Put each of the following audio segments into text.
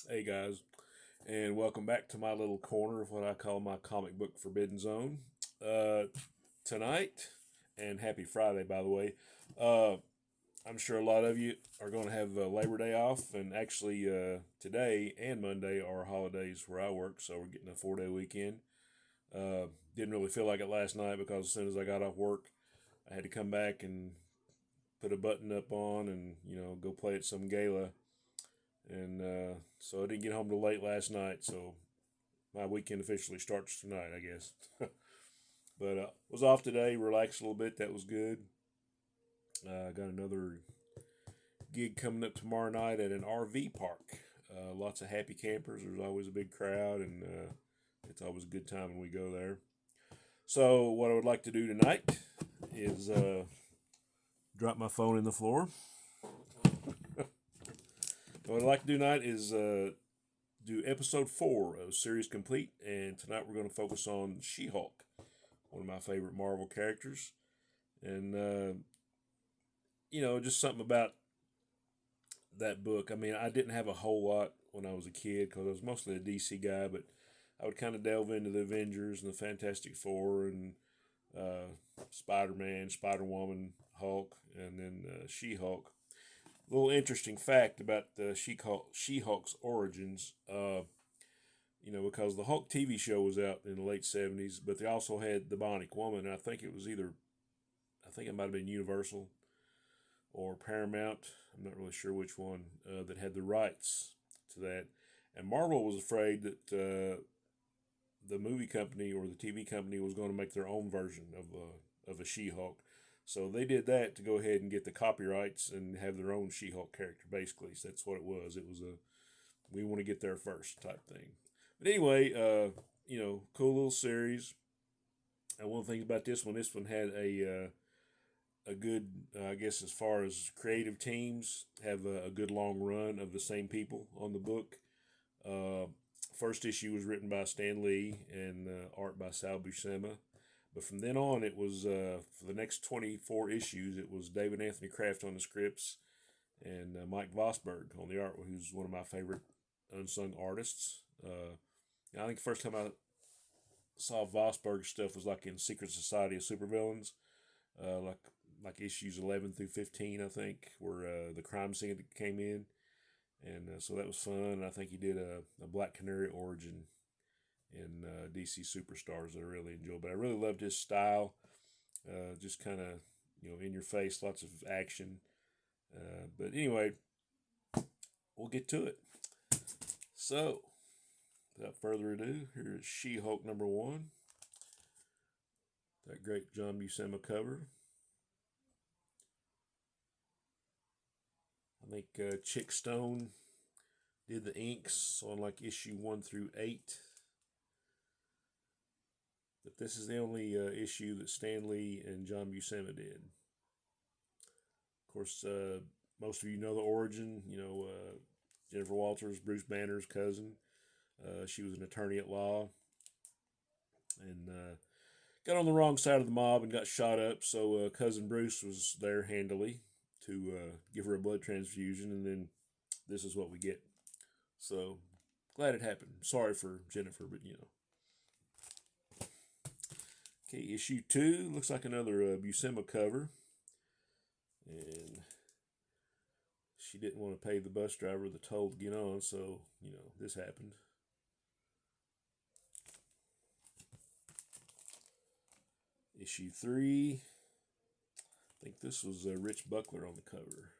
Hey guys, and welcome back to my little corner of what I call my comic book forbidden zone. Uh, Tonight, and happy Friday, by the way. Uh, I'm sure a lot of you are going to have Labor Day off, and actually, today and Monday are holidays where I work, so we're getting a 4 day weekend. Didn't really feel like it last night because as soon as I got off work, I had to come back and put a button up on and go play at some gala, and so I didn't get home till late last night. So my weekend officially starts tonight, I guess. But was off today, relaxed a little bit. That was good. Got another gig coming up tomorrow night at an RV park. Lots of happy campers. There's always a big crowd, and it's always a good time when we go there. So what I would like to do tonight is drop my phone in the floor. What I'd like to do tonight is do episode 4 of Series Complete, and tonight we're going to focus on She-Hulk, one of my favorite Marvel characters, and just something about that book. I mean, I didn't have a whole lot when I was a kid because I was mostly a DC guy, but I would kind of delve into the Avengers and the Fantastic Four and Spider-Man, Spider-Woman, Hulk, and then She-Hulk. A little interesting fact about She-Hulk's origins. Because the Hulk TV show was out in the late 70s, but they also had the Bionic Woman, and I think it might have been Universal or Paramount. I'm not really sure which one that had the rights to that. And Marvel was afraid that the movie company or the TV company was going to make their own version of a She-Hulk. So they did that to go ahead and get the copyrights and have their own She-Hulk character, basically. So that's what it was. It was we want to get there first type thing. But anyway, cool little series. And one thing about this one had a good, I guess, as far as creative teams, have a good long run of the same people on the book. Uh, First issue was written by Stan Lee and art by Sal Buscema. But from then on, it was for the next 24 issues, it was David Anthony Kraft on the scripts and Mike Vosberg on the art, who's one of my favorite unsung artists. I think the first time I saw Vosberg's stuff was like in Secret Society of Supervillains, like issues 11 through 15, I think, where the crime scene came in, and so that was fun. I think he did a Black Canary origin in DC Superstars that I really enjoyed. But I really loved his style, just kind of in your face, lots of action. But anyway, we'll get to it. So, without further ado, here is She-Hulk #1. That great John Buscema cover. I think Chick Stone did the inks on like issue 1 through 8. But this is the only issue that Stan Lee and John Buscema did. Of course, most of you know the origin. Jennifer Walters, Bruce Banner's cousin. She was an attorney at law and got on the wrong side of the mob and got shot up. So cousin Bruce was there handily to give her a blood transfusion, and then this is what we get. So glad it happened. Sorry for Jennifer, but Okay, issue 2 looks like another Buscema cover, and she didn't want to pay the bus driver the toll to get on, so this happened. Issue 3. I think this was Rich Buckler on the cover.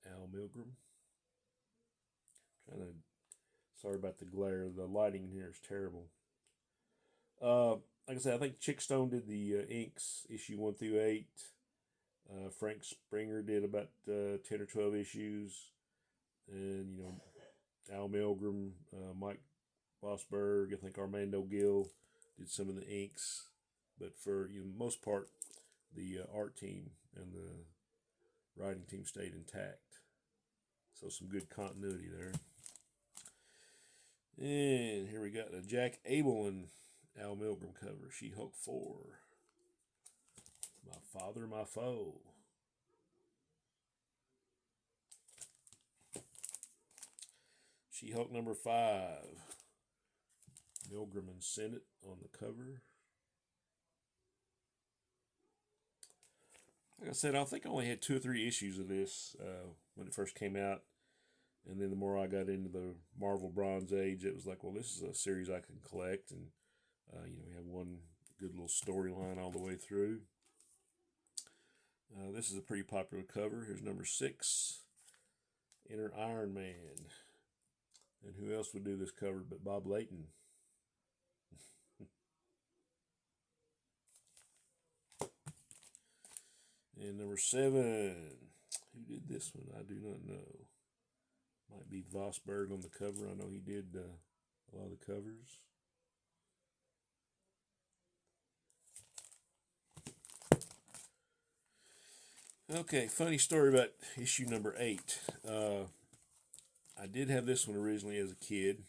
Al Milgrom. Kind of sorry about the glare. The lighting in here is terrible. Like I said, I think Chick Stone did the inks, issue 1 through 8. Frank Springer did about 10 or 12 issues. And, Al Milgrom, Mike Vosberg, I think Armando Gil did some of the inks. But for most part, the art team and the writing team stayed intact. So some good continuity there. And here we got a Jack Abel and Al Milgrom cover, She-Hulk 4. My Father, My Foe. She-Hulk number 5. Milgram and Senate on the cover. Like I said, I think I only had 2 or 3 issues of this when it first came out. And then the more I got into the Marvel Bronze Age, it was like, well, this is a series I can collect. And, we have one good little storyline all the way through. This is a pretty popular cover. Here's number 6. Enter Iron Man. And who else would do this cover but Bob Layton? And number 7. Who did this one? I do not know. Might be Vosberg on the cover. I know he did a lot of the covers. Okay, funny story about issue number 8. I did have this one originally as a kid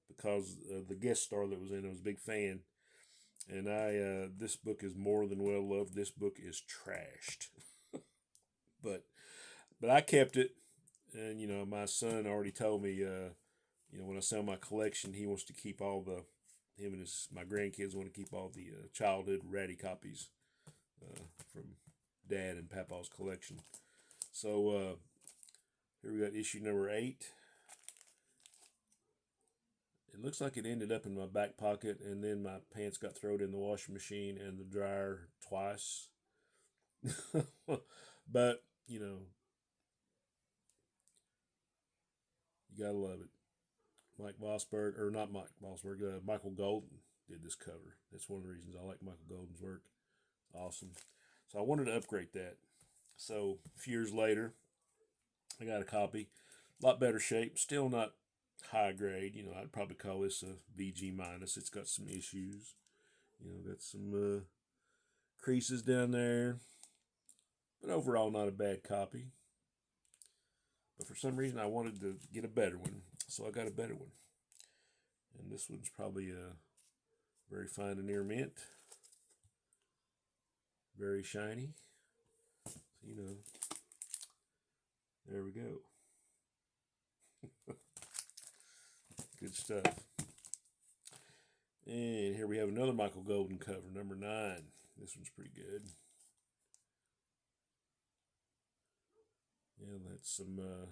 because the guest star that was in it, I was a big fan. And this book is more than well loved. This book is trashed. but I kept it. And, my son already told me, when I sell my collection, he wants to keep all him and my grandkids want to keep all the childhood ratty copies from Dad and Papa's collection. So here we got issue number 8. It looks like it ended up in my back pocket, and then my pants got thrown in the washing machine and the dryer twice. But, you gotta love it. Michael Golden did this cover. That's one of the reasons I like Michael Golden's work. Awesome. So I wanted to upgrade that. So a few years later, I got a copy. A lot better shape. Still not high grade. I'd probably call this a VG minus. It's got some issues. Got some creases down there. But overall, not a bad copy. But for some reason, I wanted to get a better one. So I got a better one. And this one's probably a very fine and near mint. Very shiny. So, there we go. Good stuff. And here we have another Michael Golden cover, number 9. This one's pretty good. Yeah, that's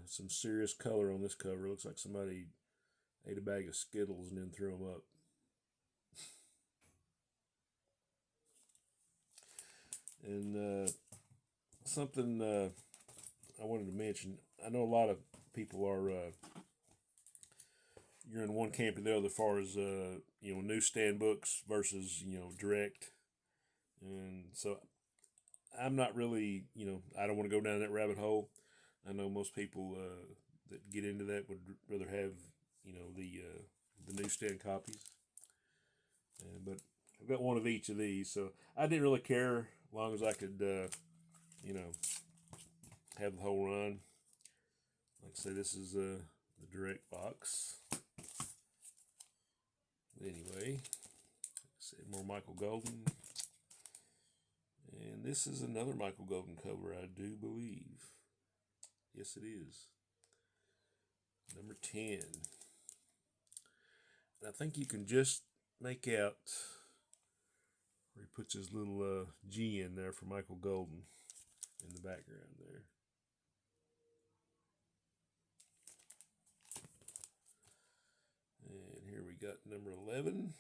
some serious color on this cover. Looks like somebody ate a bag of Skittles and then threw them up. And something I wanted to mention. I know a lot of people are you're in one camp or the other as far as newsstand books versus direct. And so I'm not really I don't want to go down that rabbit hole. I know most people that get into that would rather have the newsstand copies. But I've got one of each of these, so I didn't really care as long as I could have the whole run. Like I say, this is the direct box. Anyway, more Michael Golden. And this is another Michael Golden cover, I do believe. Yes, it is. Number 10. And I think you can just make out where he puts his little G in there for Michael Golden in the background there. And here we got number 11.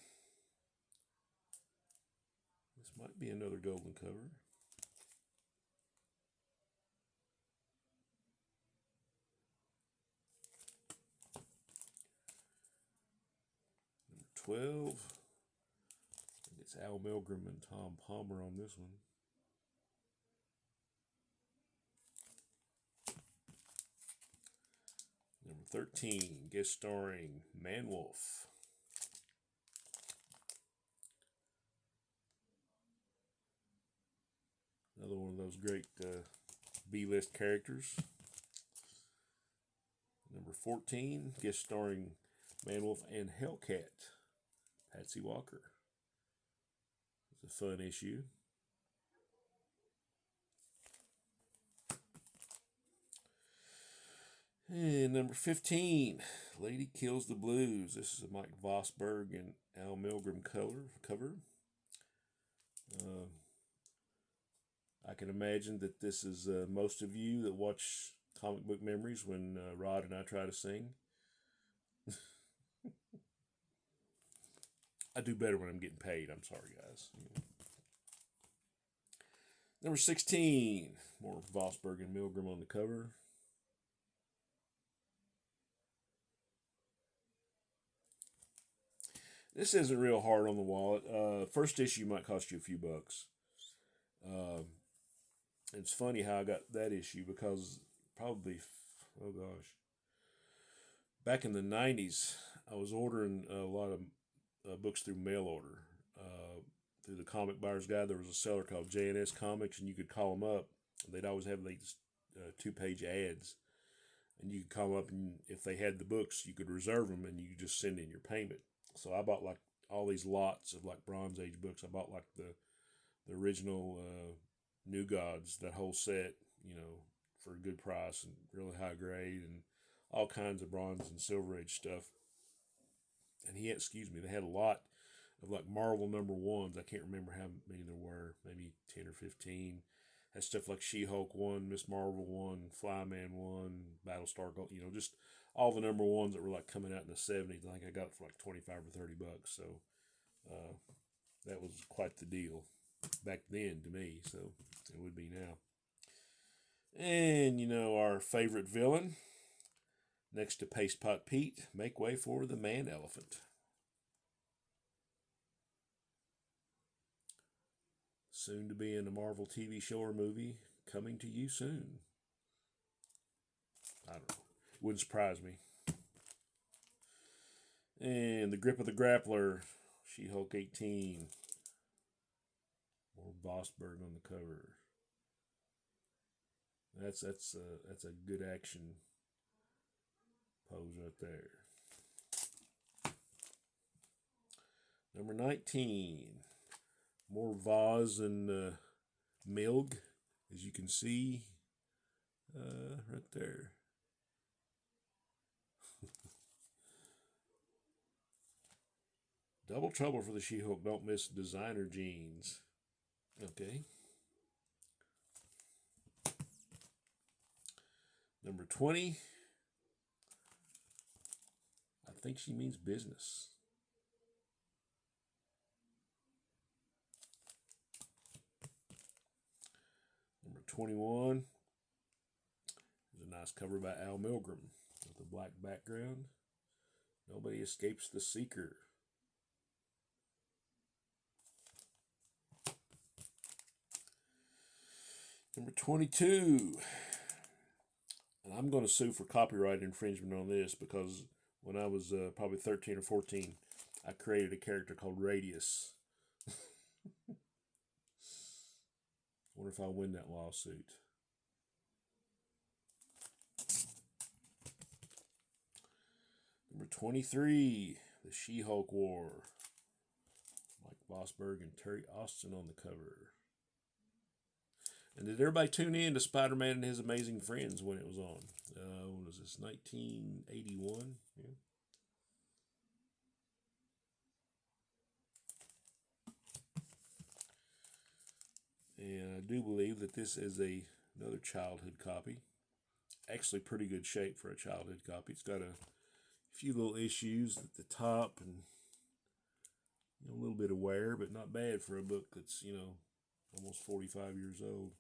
This might be another Golden cover. Number 12. And it's Al Milgrom and Tom Palmer on this one. Number 13, guest starring Manwolf. Another one of those great B-list characters. Number 14, guest starring Manwolf and Hellcat, Patsy Walker. It's a fun issue. And number 15, Lady Kills the Blues. This is a Mike Vosberg and Al Milgrom cover. Uh, I can imagine that this is most of you that watch Comic Book Memories when Rod and I try to sing. I do better when I'm getting paid. I'm sorry, guys. Number 16, more Vosberg and Milgrom on the cover. This isn't real hard on the wallet. First issue might cost you a few bucks. It's funny how I got that issue because probably, oh gosh, back in the 90s, I was ordering a lot of books through mail order. Through the Comic Buyer's Guide, there was a seller called J&S Comics, and you could call them up. They'd always have these 2-page ads, and you could call them up, and if they had the books, you could reserve them, and you could just send in your payment. So I bought like all these lots of like Bronze Age books. I bought like the original New Gods, that whole set, for a good price and really high grade, and all kinds of Bronze and Silver Age stuff. And they had a lot of like Marvel number ones. I can't remember how many there were, maybe 10 or 15. Had stuff like She-Hulk 1, Miss Marvel 1, Flyman 1, Battlestar Gold, just all the number ones that were like coming out in the 70s. I think I got it for like 25 or 30 bucks. So that was quite the deal back then to me. So it would be now. And our favorite villain, next to Paste Pot Pete, make way for the Man Elephant. Soon to be in a Marvel TV show or movie, coming to you soon. I don't know. Wouldn't surprise me. And the Grip of the Grappler, She-Hulk 18. More Vosberg on the cover. That's a good action pose right there. Number 19. More Voss and Milg, as you can see right there. Double trouble for the She-Hulk. Don't miss designer jeans. Okay. Number 20. I think she means business. Number 21. There's a nice cover by Al Milgrom with a black background. Nobody escapes the Seeker. Number 22. And I'm going to sue for copyright infringement on this because when I was probably 13 or 14, I created a character called Radius. Wonder if I'll win that lawsuit. Number 23, the She-Hulk War. Mike Vosberg and Terry Austin on the cover. And did everybody tune in to Spider-Man and His Amazing Friends when it was on? What was this, 1981? Yeah. And I do believe that this is another childhood copy. Actually pretty good shape for a childhood copy. It's got a few little issues at the top and a little bit of wear, but not bad for a book that's, almost 45 years old.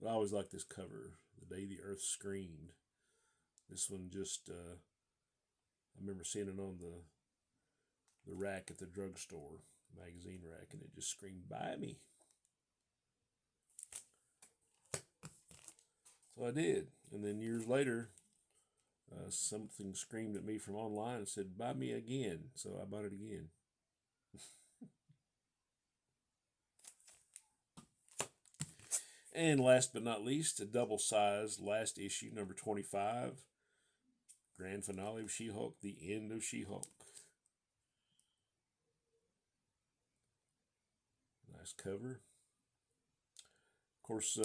But I always like this cover, The Day the Earth Screamed. This one just, I remember seeing it on the rack at the drugstore, magazine rack, and it just screamed, "Buy me." So I did. And then years later, something screamed at me from online and said, "Buy me again." So I bought it again. And last but not least, a double-sized last issue, number 25. Grand finale of She-Hulk, the end of She-Hulk. Nice cover. Of course,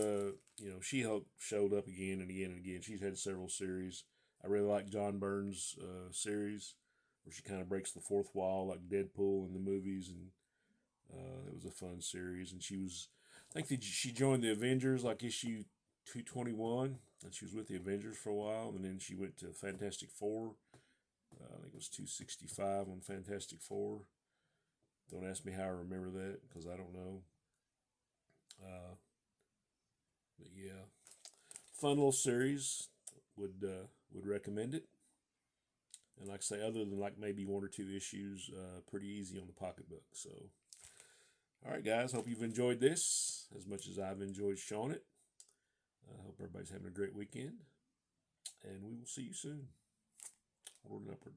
She-Hulk showed up again and again and again. She's had several series. I really like John Byrne's series, where she kind of breaks the fourth wall like Deadpool in the movies, and it was a fun series. And I think that she joined the Avengers like issue 221, and she was with the Avengers for a while, and then she went to Fantastic Four. I think it was 265 on Fantastic Four. Don't ask me how I remember that because I don't know. But yeah, fun little series. Would recommend it. And like I say, other than like maybe one or two issues, pretty easy on the pocketbook. So, all right, guys, hope you've enjoyed this as much as I've enjoyed showing it. I hope everybody's having a great weekend, and we will see you soon. Onward and upward.